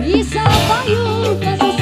Bisa payu kasih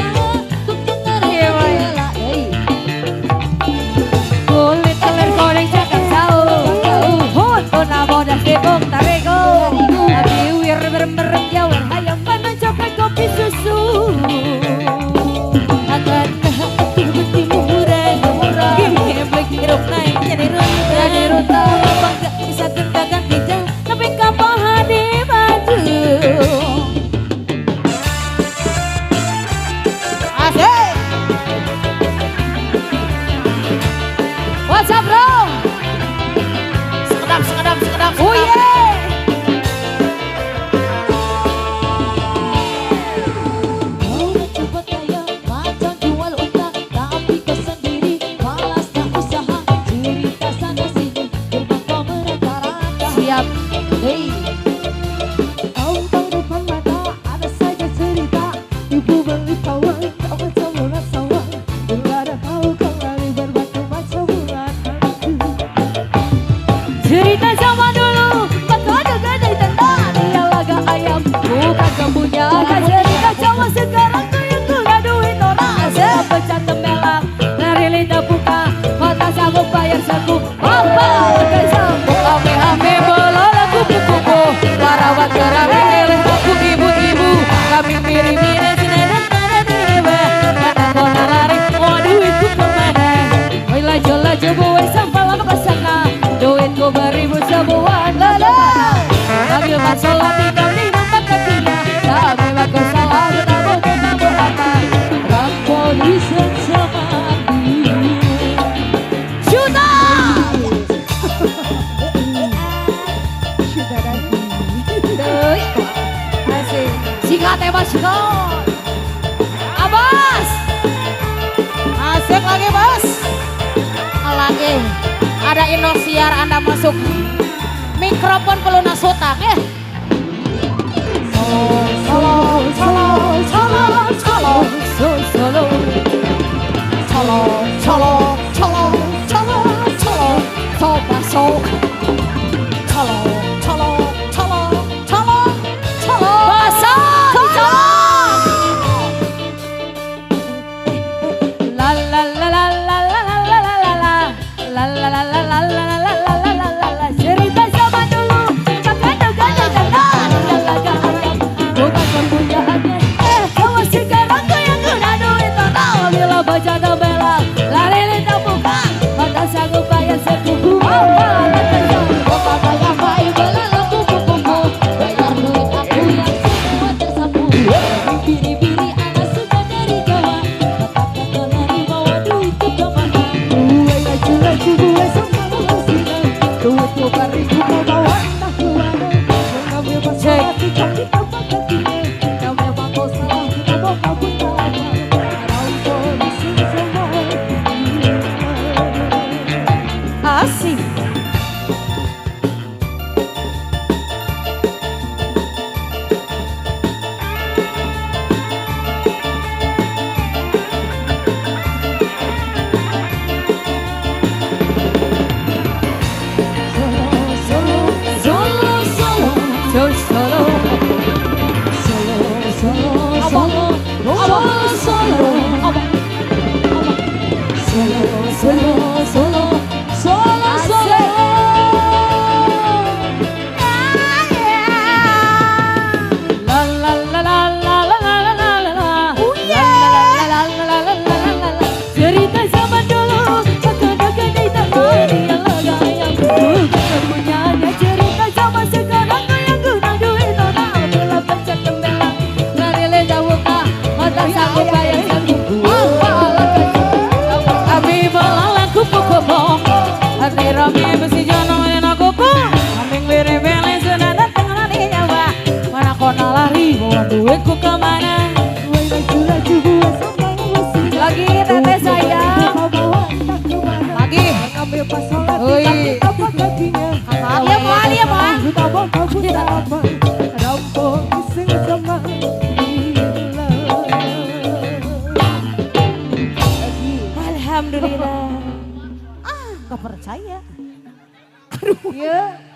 sholat tinggal di tempat kakinya. Tak memang kau salah betapa kamu apa. Ramponi sesama dia. Juta. Asik. Jika tebas kau. Abas. Asik lagi bos. Lagi. Ada Indosiar Anda masuk. Mikrofon pelunas hutang ya. Solo, solo, solo, solo, solo, solo, solo, solo, solo, solo, solo, solo, solo, solo, solo, solo, solo, solo, basa, solo. La la la la la la la la la la la la la la la la la. Baca tabela, lari lintas buka, mata sanggup bayar sepupu. Bapak bayar bayi bela kupu-kupu, bayar duit aku yang semua tersapu. Biri-biri anak suka dari Jawa, bapak kata di bawa duit ke kemana? Gue laju-laju gue sama sinar, duit 2.000 mau bawa entah kemana. Mengambil masalah kita di tempat kakinya, yang memang kau salah kita mau kabur tanah. Asik. Duitku kemana? Lagi teteh saya. Lagi. Ui. Dia mau, dia mau. Alhamdulillah. Gak percaya. Aduh. Ya.